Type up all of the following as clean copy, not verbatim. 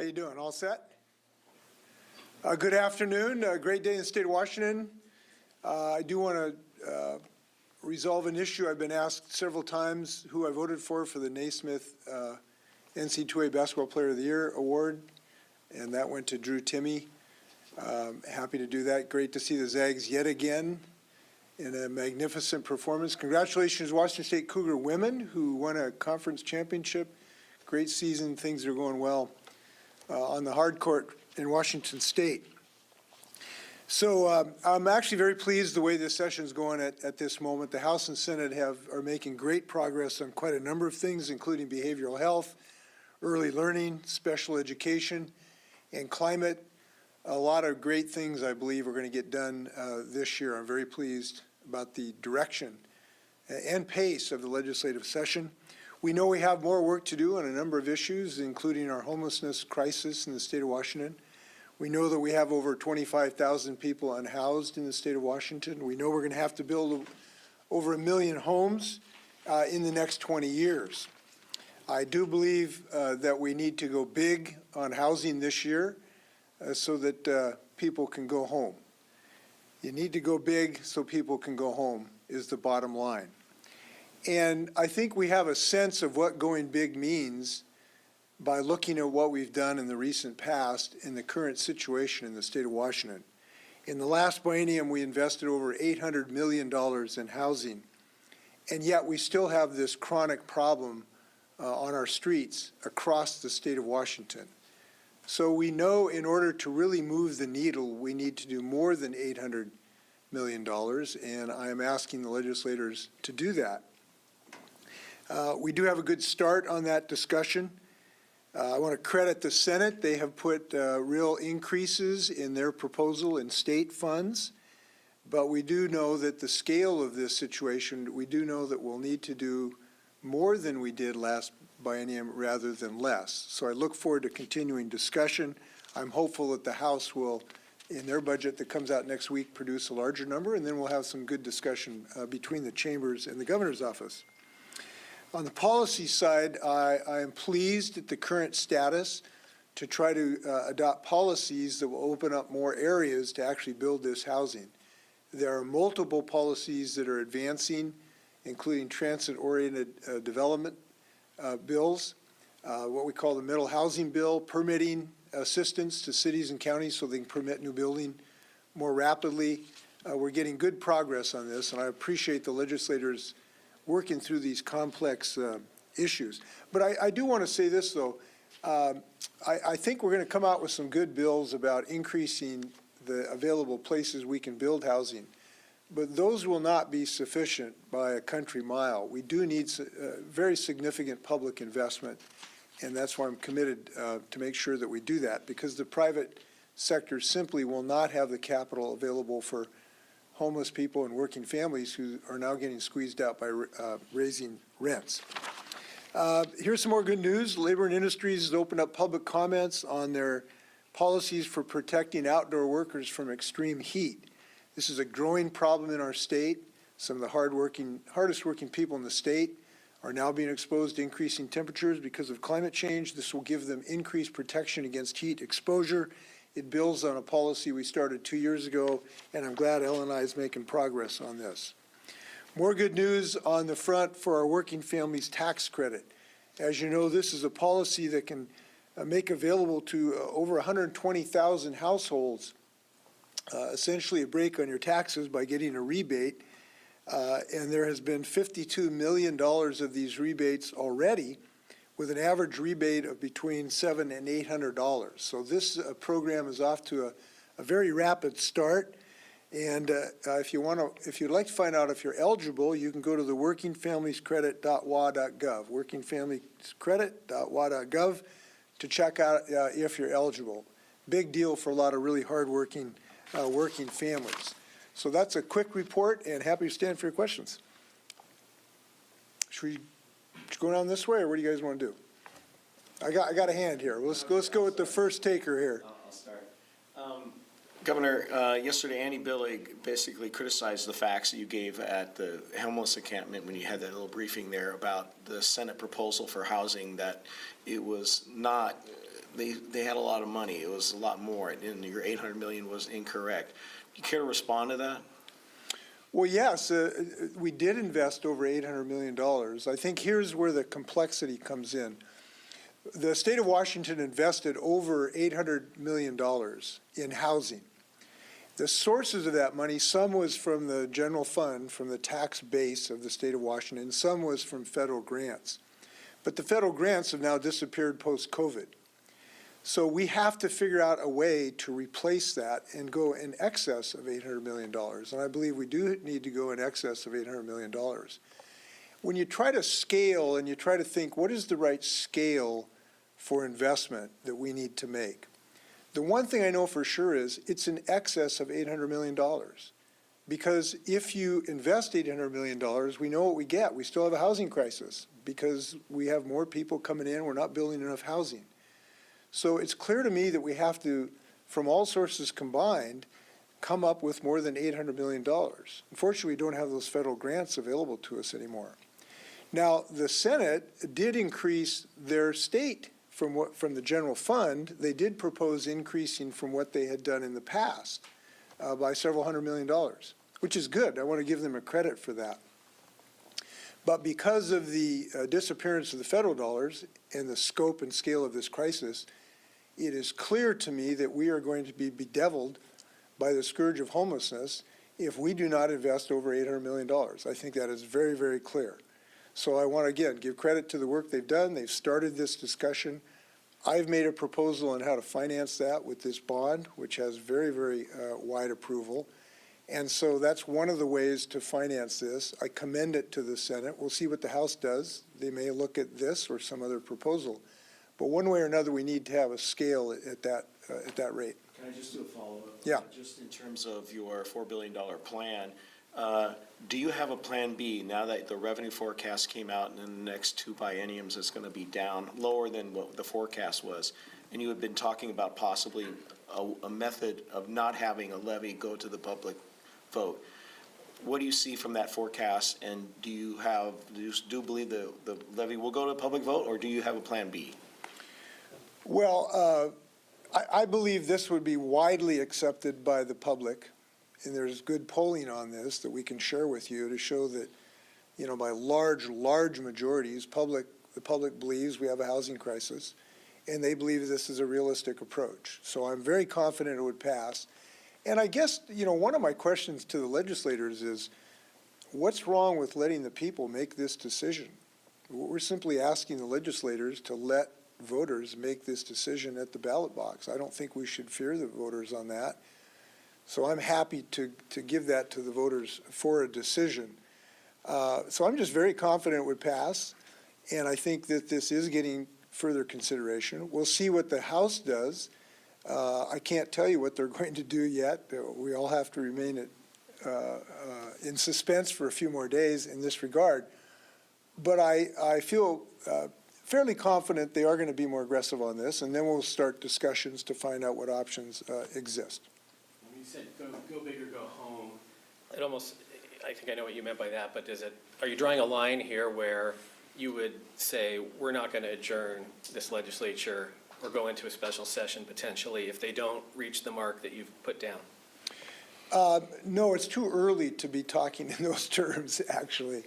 you doing? All set? Good afternoon. Great day in the state of Washington. I do want to resolve an issue. I've been asked several times who I voted for the Naismith NCAA Basketball Player of the Year award, and that went to Drew Timme. Happy to do that. Great to see the Zags yet again in a magnificent performance. Congratulations, Washington State Cougar women who won a conference championship. Great season. Things are going well on the hard court in Washington State. So I'm actually very pleased the way this session is going at this moment. The House and Senate are making great progress on quite a number of things, including behavioral health, early learning, special education, and climate. A lot of great things, I believe, are going to get done this year. I'm very pleased about the direction and pace of the legislative session. We know we have more work to do on a number of issues, including our homelessness crisis in the state of Washington. We know that we have over 25,000 people unhoused in the state of Washington. We know we're going to have to build over 1 million homes in the next 20 years. I do believe that we need to go big on housing this year so that people can go home. You need to go big so people can go home is the bottom line. And I think we have a sense of what going big means by looking at what we've done in the recent past in the current situation in the state of Washington. In the last biennium, we invested over $800 million in housing, and yet we still have this chronic problem on our streets across the state of Washington. So we know in order to really move the needle, we need to do more than $800 million, and I am asking the legislators to do that. We do have a good start on that discussion. I want to credit the Senate. They have put real increases in their proposal in state funds, but we do know that the scale of this situation, we do know that we'll need to do more than we did last biennium rather than less. So I look forward to continuing discussion. I'm hopeful that the House will, in their budget that comes out next week, produce a larger number, and then we'll have some good discussion between the chambers and the governor's office. On the policy side, I am pleased at the current status to try to adopt policies that will open up more areas to actually build this housing. There are multiple policies that are advancing, including transit-oriented development bills, what we call the middle housing bill, permitting assistance to cities and counties so they can permit new building more rapidly. We're getting good progress on this, and I appreciate the legislators working through these complex issues. But I do want to say this, though. I think we're going to come out with some good bills about increasing the available places we can build housing. But those will not be sufficient by a country mile. We do need very significant public investment, and that's why I'm committed to make sure that we do that, because the private sector simply will not have the capital available for homeless people and working families who are now getting squeezed out by raising rents. Here's some more good news. Labor and Industries has opened up public comments on their policies for protecting outdoor workers from extreme heat. This is a growing problem in our state. Some of the hardest working people in the state are now being exposed to increasing temperatures because of climate change. This will give them increased protection against heat exposure. It builds on a policy we started 2 years ago, and I'm glad Ellen and I is making progress on this. More good news on the front for our working families tax credit. As you know, this is a policy that can make available to over 120,000 households essentially a break on your taxes by getting a rebate, and there has been $52 million of these rebates already, with an average rebate of between $700 and $800. So this program is off to a very rapid start. And if you'd like to find out if you're eligible, you can go to the workingfamiliescredit.wa.gov, workingfamilycredit.wa.gov, to check out if you're eligible. Big deal for a lot of really hardworking working families. So that's a quick report, and happy to stand for your questions. Should we go down this way, or what do you guys want to do? I got a hand here. Let's go with the first taker here. I'll start. Governor, yesterday Andy Billig basically criticized the facts that you gave at the homeless encampment when you had that little briefing there about the Senate proposal for housing, that it was not they had a lot of money. It was a lot more, and your 800 million was incorrect. Do you care to respond to that? Well, yes, we did invest over $800 million. I think here's where the complexity comes in. The state of Washington invested over $800 million in housing. The sources of that money, some was from the general fund, from the tax base of the state of Washington, some was from federal grants. But the federal grants have now disappeared post-COVID. So we have to figure out a way to replace that and go in excess of $800 million. And I believe we do need to go in excess of $800 million. When you try to scale and you try to think, what is the right scale for investment that we need to make? The one thing I know for sure is it's in excess of $800 million. Because if you invest $800 million, we know what we get. We still have a housing crisis because we have more people coming in. We're not building enough housing. So it's clear to me that we have to, from all sources combined, come up with more than $800 million. Unfortunately, we don't have those federal grants available to us anymore. Now, the Senate did increase their state from the general fund. They did propose increasing from what they had done in the past by several $100 million, which is good. I want to give them a credit for that. But because of the disappearance of the federal dollars and the scope and scale of this crisis, it is clear to me that we are going to be bedeviled by the scourge of homelessness if we do not invest over $800 million. I think that is very, very clear. So I want to, again, give credit to the work they've done. They've started this discussion. I've made a proposal on how to finance that with this bond, which has very, very wide approval. And so that's one of the ways to finance this. I commend it to the Senate. We'll see what the House does. They may look at this or some other proposal. But one way or another, we need to have a scale at that rate. Can I just do a follow-up? Yeah. Just in terms of your $4 billion plan, do you have a plan B now that the revenue forecast came out and in the next two bienniums it's going to be down lower than what the forecast was? And you had been talking about possibly a method of not having a levy go to the public vote. What do you see from that forecast, and do you believe the levy will go to a public vote, or do you have a plan B? Well, I believe this would be widely accepted by the public, and there's good polling on this that we can share with you to show that, by large majorities, the public believes we have a housing crisis, and they believe this is a realistic approach. So I'm very confident it would pass. And I guess, one of my questions to the legislators is, what's wrong with letting the people make this decision? We're simply asking the legislators to let voters make this decision at the ballot box. I don't think we should fear the voters on that. So I'm happy to give that to the voters for a decision. So I'm just very confident it would pass, and I think that this is getting further consideration. We'll see what the House does. I can't tell you what they're going to do yet. We all have to remain in suspense for a few more days in this regard. But I feel fairly confident they are going to be more aggressive on this, and then we'll start discussions to find out what options exist. When you said go big or go home, I think I know what you meant by that, but are you drawing a line here where you would say we're not going to adjourn this legislature or go into a special session potentially if they don't reach the mark that you've put down? No, it's too early to be talking in those terms, actually.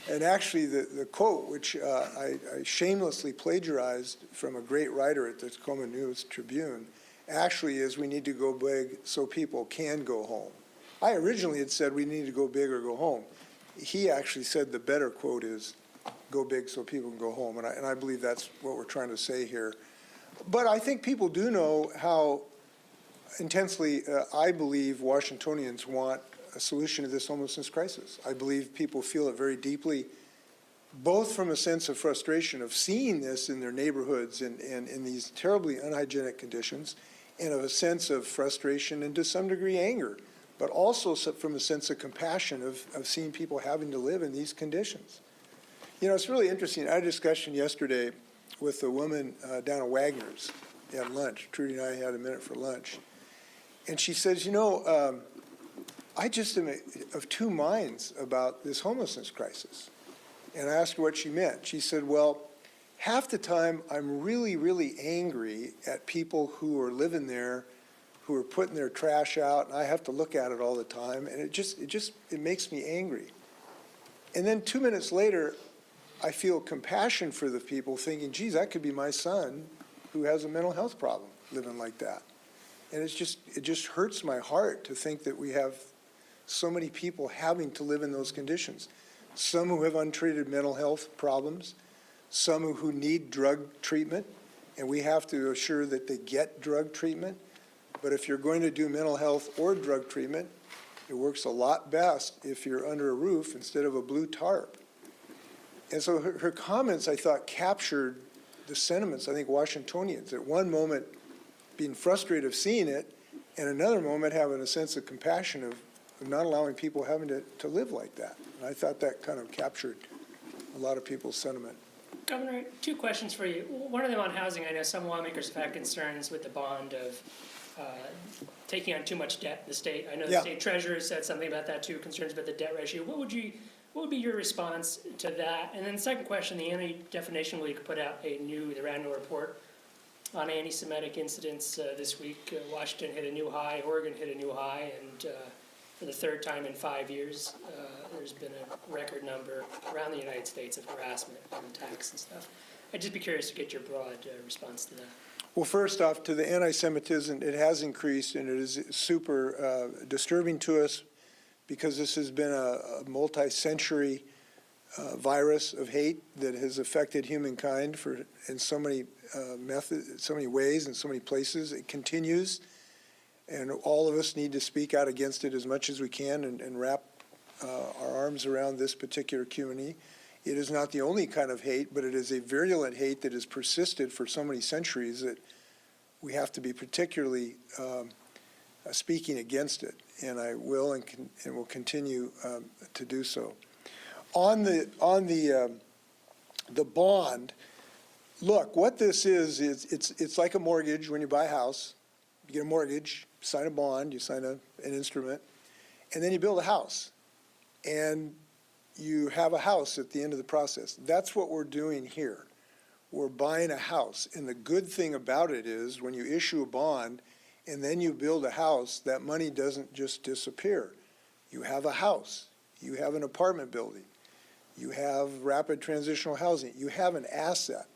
And actually, the quote, which I shamelessly plagiarized from a great writer at the Tacoma News Tribune, actually is we need to go big so people can go home. I originally had said we need to go big or go home. He actually said the better quote is go big so people can go home. And I believe that's what we're trying to say here. But I think people do know how intensely I believe Washingtonians want a solution to this homelessness crisis. I believe people feel it very deeply, both from a sense of frustration of seeing this in their neighborhoods and in these terribly unhygienic conditions, and of a sense of frustration and to some degree anger, but also from a sense of compassion of seeing people having to live in these conditions. It's really interesting. I had a discussion yesterday with a woman down at Wagner's at lunch. Trudy and I had a minute for lunch. And she says, I just am of two minds about this homelessness crisis. And I asked her what she meant. She said, well, half the time I'm really, really angry at people who are living there, who are putting their trash out, and I have to look at it all the time, and it makes me angry. And then 2 minutes later, I feel compassion for the people, thinking, geez, that could be my son who has a mental health problem living like that. And it just hurts my heart to think that we have so many people having to live in those conditions. Some who have untreated mental health problems, some who need drug treatment, and we have to assure that they get drug treatment. But if you're going to do mental health or drug treatment, it works a lot best if you're under a roof instead of a blue tarp. And so her comments, I thought, captured the sentiments, I think, Washingtonians. At one moment, being frustrated of seeing it, and another moment having a sense of compassion of not allowing people having to live like that. And I thought that kind of captured a lot of people's sentiment. Governor, 2 questions for you. One of them on housing. I know some lawmakers have had concerns with the bond of taking on too much debt in the state. I know the state treasurer said something about that too, concerns about the debt ratio. What would be your response to that? And then the second question, the Anti-Defamation League put out their annual report on anti-Semitic incidents this week. Washington hit a new high, Oregon hit a new high, and for the 3rd time in 5 years, there's been a record number around the United States of harassment and attacks and stuff. I'd just be curious to get your broad response to that. Well, first off, to the anti-Semitism, it has increased, and it is super disturbing to us because this has been a multi-century virus of hate that has affected humankind in so many methods, so many ways, and so many places. It continues, and all of us need to speak out against it as much as we can and wrap our arms around this particular community. It is not the only kind of hate, but it is a virulent hate that has persisted for so many centuries that we have to be particularly speaking against it, and I will and will continue to do so. On the bond, look, what this is it's like a mortgage. When you buy a house, you get a mortgage, you sign a bond, you sign an instrument, and then you build a house, and you have a house at the end of the process. That's what we're doing here. We're buying a house, and the good thing about it is when you issue a bond and then you build a house, that money doesn't just disappear. You have a house, you have an apartment building, you have rapid transitional housing, you have an asset.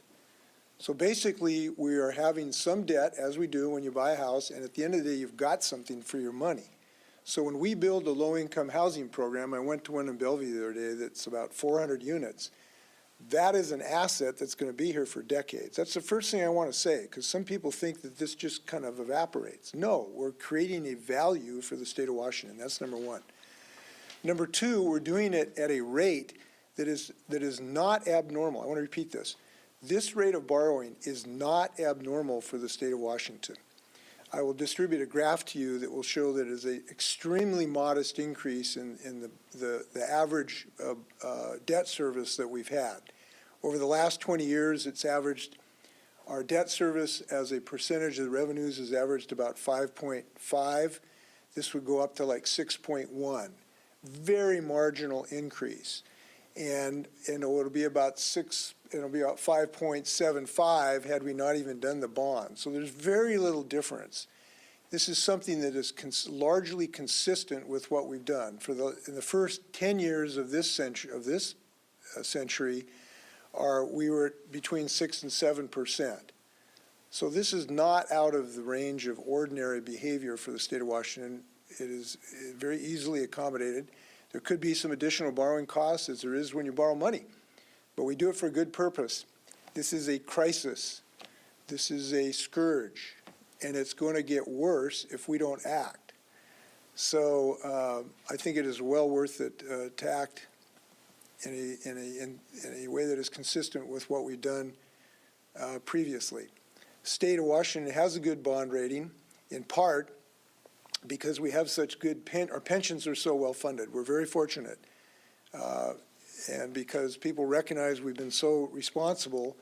So basically, we are having some debt, as we do when you buy a house, and at the end of the day, you've got something for your money. So when we build a low-income housing program, I went to one in Bellevue the other day that's about 400 units. That is an asset that's going to be here for decades. That's the first thing I want to say, because some people think that this just kind of evaporates. No, we're creating a value for the state of Washington. That's number one. Number two, we're doing it at a rate that is not abnormal. I want to repeat this. This rate of borrowing is not abnormal for the state of Washington. I will distribute a graph to you that will show that it is an extremely modest increase in the average debt service that we've had. Over the last 20 years, it's averaged, our debt service as a percentage of the revenues has averaged about 5.5. This would go up to like 6.1. Very marginal increase. And it'll be about 5.75 had we not even done the bond. So there's very little difference. This is something that is largely consistent with what we've done. In the first 10 years of this century, we were between 6 and 7%. So this is not out of the range of ordinary behavior for the state of Washington. It is very easily accommodated. There could be some additional borrowing costs, as there is when you borrow money, but we do it for a good purpose. This is a crisis. This is a scourge, and it's going to get worse if we don't act. So I think it is well worth it to act in a way that is consistent with what we've done previously. State of Washington has a good bond rating, in part because we have such good our pensions are so well funded. We're very fortunate. And because people recognize we've been so responsible,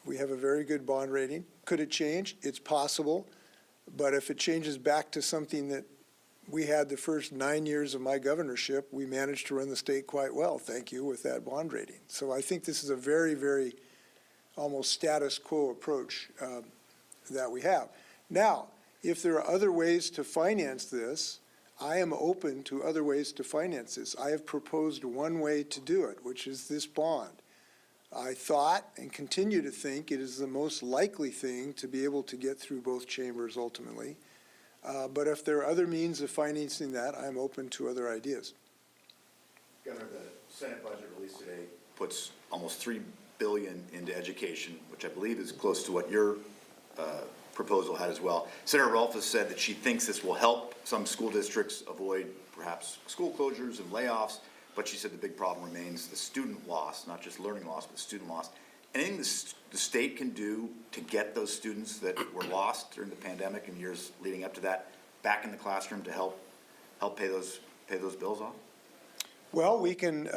we have a very good bond rating. Could it change? It's possible. But if it changes back to something that we had the first 9 years of my governorship, we managed to run the state quite well, thank you, with that bond rating. So I think this is a very, very almost status quo approach that we have. Now, if there are other ways to finance this, I am open to other ways to finance this. I have proposed one way to do it, which is this bond. I thought and continue to think it is the most likely thing to be able to get through both chambers ultimately. But if there are other means of financing that, I'm open to other ideas. Governor, the Senate budget released today puts almost $3 billion into education, which I believe is close to what your proposal had as well. Senator Rolfe has said that she thinks this will help some school districts avoid perhaps school closures and layoffs, but she said the big problem remains the student loss, not just learning loss, but student loss. Anything the state can do to get those students that were lost during the pandemic and years leading up to that back in the classroom to help pay those bills off? Well, we can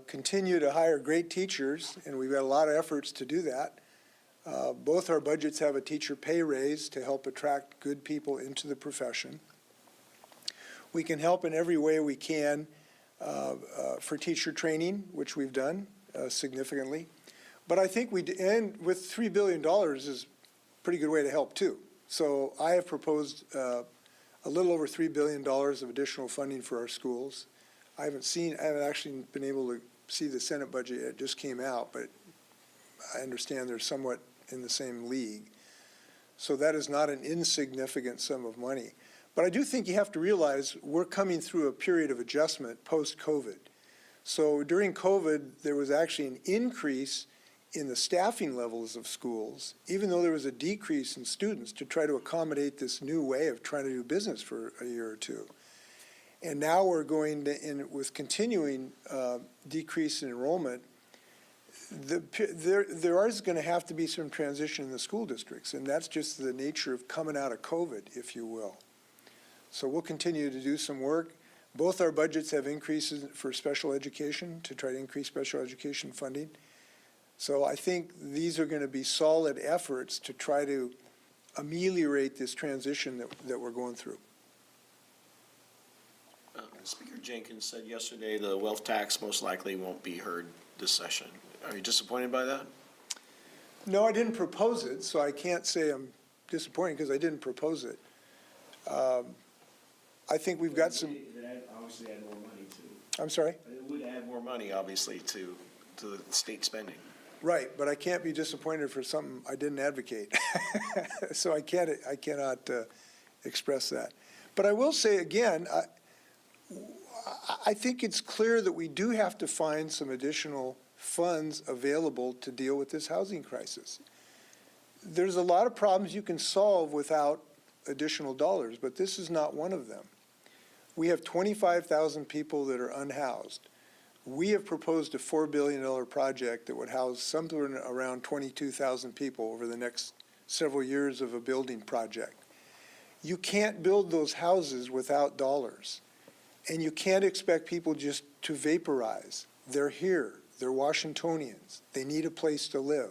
continue to hire great teachers, and we've got a lot of efforts to do that. Both our budgets have a teacher pay raise to help attract good people into the profession. We can help in every way we can for teacher training, which we've done significantly. But I think and with $3 billion is a pretty good way to help too. So I have proposed a little over $3 billion of additional funding for our schools. I haven't actually been able to see the Senate budget yet. It just came out, but I understand they're somewhat in the same league. So that is not an insignificant sum of money. But I do think you have to realize we're coming through a period of adjustment post-COVID. So during COVID, there was actually an increase in the staffing levels of schools, even though there was a decrease in students to try to accommodate this new way of trying to do business for a year or two. And now we're going to, with continuing decrease in enrollment, there is going to have to be some transition in the school districts, and that's just the nature of coming out of COVID, if you will. So we'll continue to do some work. Both our budgets have increases for special education to try to increase special education funding. So I think these are going to be solid efforts to try to ameliorate this transition that we're going through. Speaker Jenkins said yesterday the wealth tax most likely won't be heard this session. Are you disappointed by that? No, I didn't propose it, so I can't say I'm disappointed because I didn't propose it. I think we've got some. It would obviously add more money to. I'm sorry? It would add more money, obviously, to the state spending. Right, but I can't be disappointed for something I didn't advocate. So I cannot express that. But I will say again, I think it's clear that we do have to find some additional funds available to deal with this housing crisis. There's a lot of problems you can solve without additional dollars, but this is not one of them. We have 25,000 people that are unhoused. We have proposed a $4 billion project that would house something around 22,000 people over the next several years of a building project. You can't build those houses without dollars. And you can't expect people just to vaporize. They're here. They're Washingtonians. They need a place to live.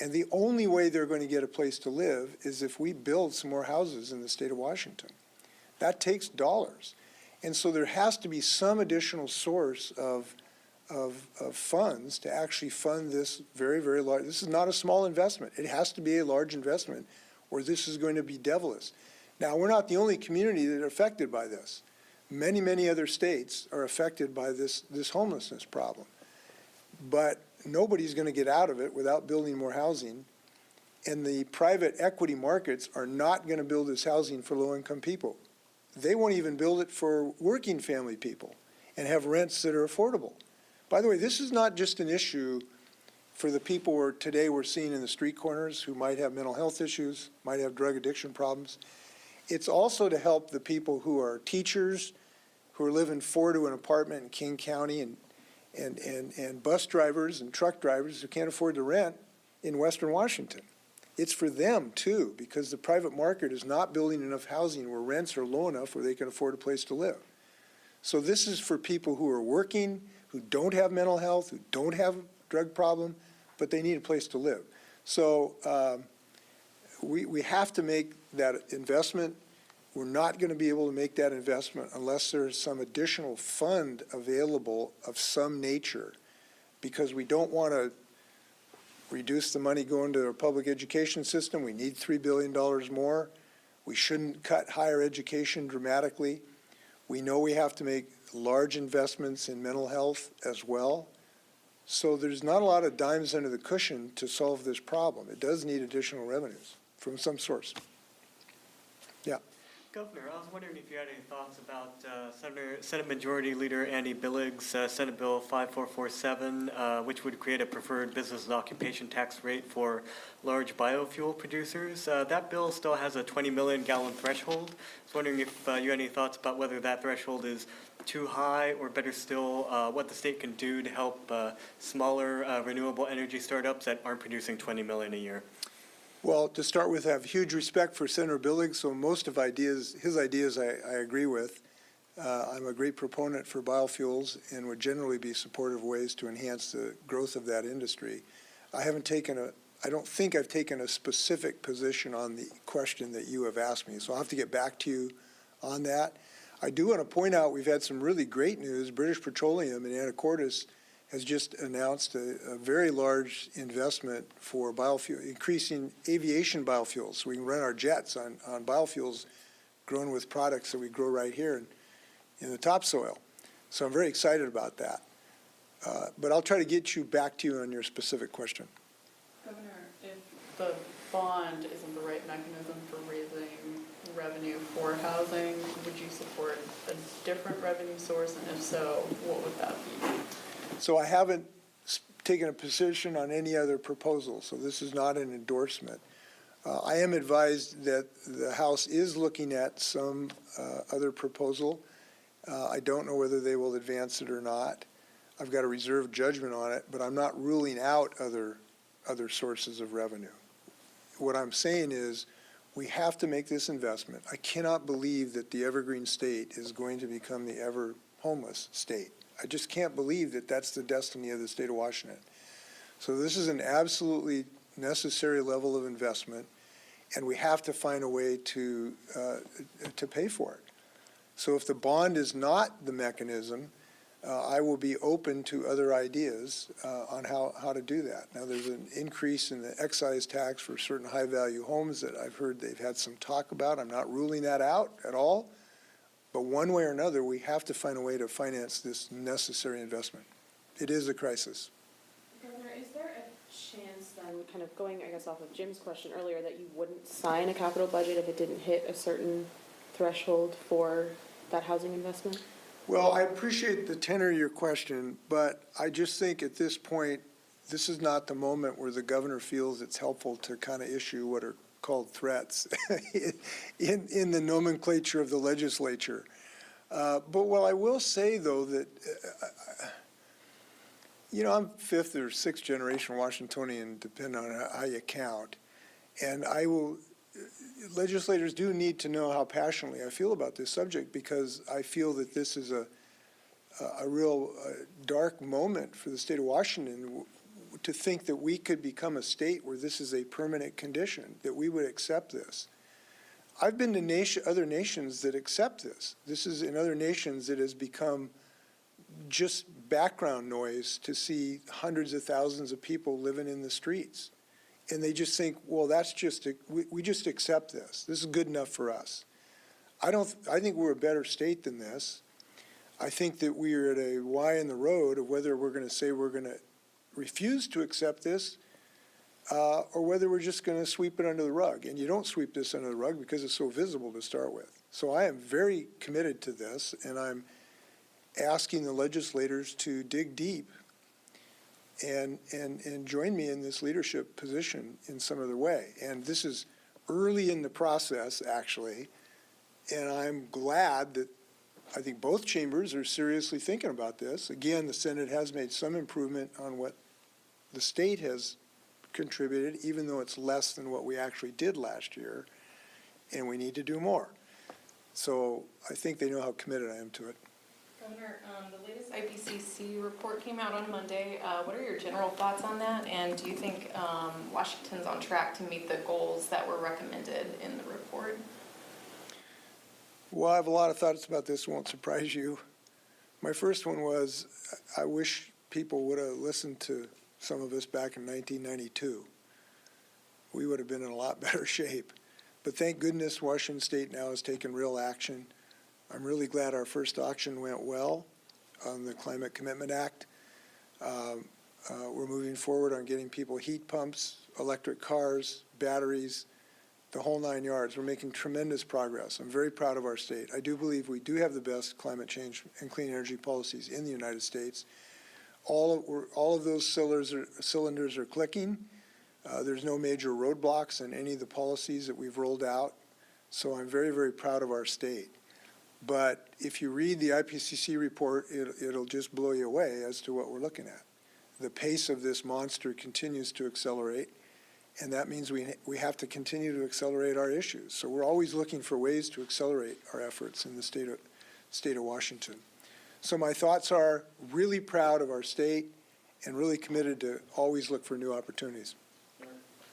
And the only way they're going to get a place to live is if we build some more houses in the state of Washington. That takes dollars. And so there has to be some additional source of funds to actually fund this very, very large. This is not a small investment. It has to be a large investment or this is going to be devilish. Now, we're not the only community that are affected by this. Many, many other states are affected by this homelessness problem. But nobody's going to get out of it without building more housing. And the private equity markets are not going to build this housing for low-income people. They won't even build it for working family people and have rents that are affordable. By the way, this is not just an issue for the people we're seeing in the street corners who might have mental health issues, might have drug addiction problems. It's also to help the people who are teachers, who are living 4 to an apartment in King County, and bus drivers and truck drivers who can't afford to rent in Western Washington. It's for them too, because the private market is not building enough housing where rents are low enough where they can afford a place to live. So this is for people who are working, who don't have mental health, who don't have a drug problem, but they need a place to live. So we have to make that investment. We're not going to be able to make that investment unless there's some additional fund available of some nature, because we don't want to reduce the money going to our public education system. We need $3 billion more. We shouldn't cut higher education dramatically. We know we have to make large investments in mental health as well. So there's not a lot of dimes under the cushion to solve this problem. It does need additional revenues from some source. Yeah. Governor, I was wondering if you had any thoughts about Senate Majority Leader Andy Billig's Senate Bill 5447, which would create a preferred business and occupation tax rate for large biofuel producers. That bill still has a 20 million gallon threshold. I was wondering if you had any thoughts about whether that threshold is too high, or better still, what the state can do to help smaller renewable energy startups that aren't producing 20 million a year. Well, to start with, I have huge respect for Senator Billig, so most of his ideas I agree with. I'm a great proponent for biofuels and would generally be supportive of ways to enhance the growth of that industry. I don't think I've taken a specific position on the question that you have asked me, so I'll have to get back to you on that. I do want to point out we've had some really great news. British Petroleum in Anacortes has just announced a very large investment for biofuel, increasing aviation biofuels, so we can run our jets on biofuels grown with products that we grow right here in the topsoil. So I'm very excited about that. But I'll try to get you back to you on your specific question. Governor, if the bond isn't the right mechanism for raising revenue for housing, would you support a different revenue source, and if so, what would that be? So I haven't taken a position on any other proposal, so this is not an endorsement. I am advised that the House is looking at some other proposal. I don't know whether they will advance it or not. I've got a reserved judgment on it, but I'm not ruling out other sources of revenue. What I'm saying is we have to make this investment. I cannot believe that the evergreen state is going to become the ever homeless state. I just can't believe that that's the destiny of the state of Washington. So this is an absolutely necessary level of investment, and we have to find a way to pay for it. So if the bond is not the mechanism, I will be open to other ideas on how to do that. Now, there's an increase in the excise tax for certain high-value homes that I've heard they've had some talk about. I'm not ruling that out at all. But one way or another, we have to find a way to finance this necessary investment. It is a crisis. Governor, is there a chance then, kind of going, I guess, off of Jim's question earlier, that you wouldn't sign a capital budget if it didn't hit a certain threshold for that housing investment? Well, I appreciate the tenor of your question, but I just think at this point, this is not the moment where the governor feels it's helpful to kind of issue what are called threats in the nomenclature of the legislature. But what I will say, though, that, I'm fifth or sixth generation Washingtonian, depending on how you count. And legislators do need to know how passionately I feel about this subject, because I feel that this is a real dark moment for the state of Washington, to think that we could become a state where this is a permanent condition, that we would accept this. I've been to other nations that accept this. This is in other nations that has become just background noise to see hundreds of thousands of people living in the streets. And they just think, well, that's just, we just accept this. This is good enough for us. I think we're a better state than this. I think that we are at a Y in the road of whether we're going to say we're going to refuse to accept this, or whether we're just going to sweep it under the rug. And you don't sweep this under the rug because it's so visible to start with. So I am very committed to this, and I'm asking the legislators to dig deep and join me in this leadership position in some other way. And this is early in the process, actually, and I'm glad that I think both chambers are seriously thinking about this. Again, the Senate has made some improvement on what the state has contributed, even though it's less than what we actually did last year, and we need to do more. So I think they know how committed I am to it. Governor, the latest IPCC report came out on Monday. What are your general thoughts on that? And do you think Washington's on track to meet the goals that were recommended in the report? Well, I have a lot of thoughts about this. Won't surprise you. My first one was, I wish people would have listened to some of us back in 1992. We would have been in a lot better shape. But thank goodness Washington State now has taken real action. I'm really glad our first auction went well on the Climate Commitment Act. We're moving forward on getting people heat pumps, electric cars, batteries, the whole 9 yards. We're making tremendous progress. I'm very proud of our state. I do believe we do have the best climate change and clean energy policies in the United States. All of those cylinders are clicking. There's no major roadblocks in any of the policies that we've rolled out. So I'm very, very proud of our state. But if you read the IPCC report, it'll just blow you away as to what we're looking at. The pace of this monster continues to accelerate, and that means we have to continue to accelerate our issues. So we're always looking for ways to accelerate our efforts in the state of Washington. So my thoughts are really proud of our state and really committed to always look for new opportunities.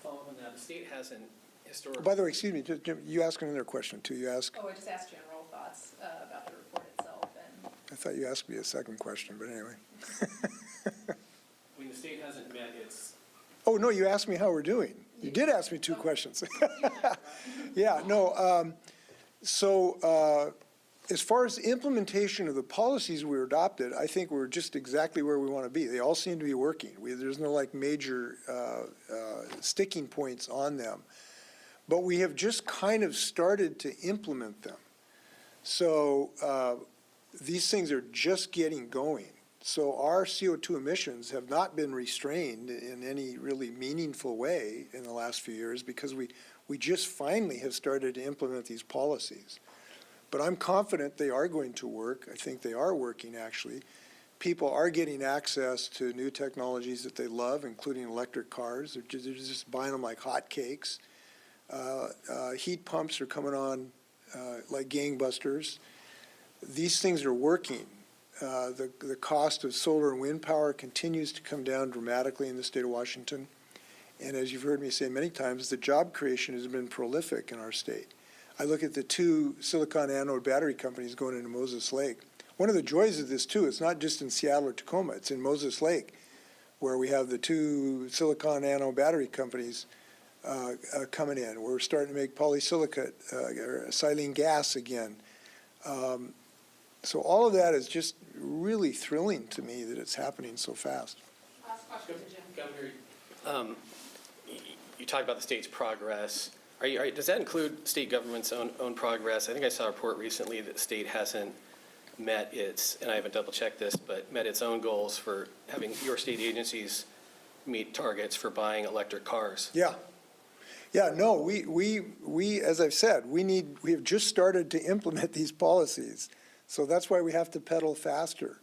Follow on that, the state hasn't historically. By the way, excuse me, Jim, you asked another question too. You asked. Oh, I just asked general thoughts about the report itself and. I thought you asked me a second question, but anyway. I mean, the state hasn't met its. Oh, no, you asked me how we're doing. You did ask me two questions. Yeah, no. As far as implementation of the policies we adopted, I think we're just exactly where we want to be. They all seem to be working. There's no like major sticking points on them. But we have just kind of started to implement them. So these things are just getting going. So our CO2 emissions have not been restrained in any really meaningful way in the last few years because we just finally have started to implement these policies. But I'm confident they are going to work. I think they are working, actually. People are getting access to new technologies that they love, including electric cars. They're just buying them like hotcakes. Heat pumps are coming on like gangbusters. These things are working. The cost of solar and wind power continues to come down dramatically in the state of Washington. And as you've heard me say many times, the job creation has been prolific in our state. I look at the two silicon anode battery companies going into Moses Lake. One of the joys of this, too, it's not just in Seattle or Tacoma, it's in Moses Lake, where we have the two silicon anode battery companies coming in. We're starting to make polysilicate, or silane gas again. So all of that is just really thrilling to me that it's happening so fast. Last question to Jim. Governor, you talked about the state's progress. Does that include state government's own progress? I think I saw a report recently that the state hasn't met its, and I haven't double checked this, but met its own goals for having your state agencies meet targets for buying electric cars. Yeah. Yeah, no, we as I've said, we have just started to implement these policies. So that's why we have to pedal faster.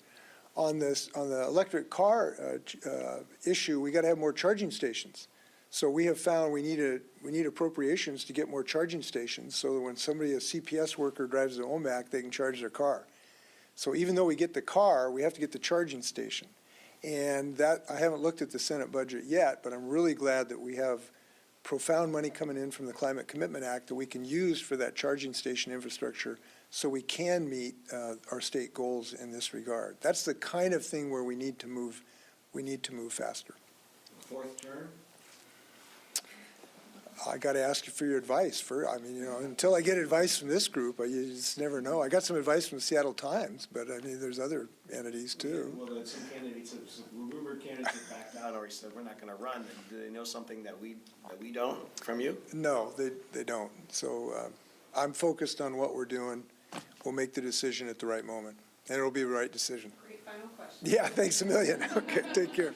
On the electric car issue, we got to have more charging stations. So we have found we need appropriations to get more charging stations so that when somebody, a CPS worker, drives an OMAC, they can charge their car. So even though we get the car, we have to get the charging station. And that, I haven't looked at the Senate budget yet, but I'm really glad that we have profound money coming in from the Climate Commitment Act that we can use for that charging station infrastructure so we can meet our state goals in this regard. That's the kind of thing where we need to move faster. Fourth term? I got to ask you for your advice. I mean, until I get advice from this group, you just never know. I got some advice from the Seattle Times, but I mean, there's other entities too. Well, some candidates, some rumored candidates have backed out or said we're not going to run. Do they know something that we don't from you? No, they don't. So I'm focused on what we're doing. We'll make the decision at the right moment, and it'll be the right decision. Great final question. Yeah, thanks a million. Okay, take care.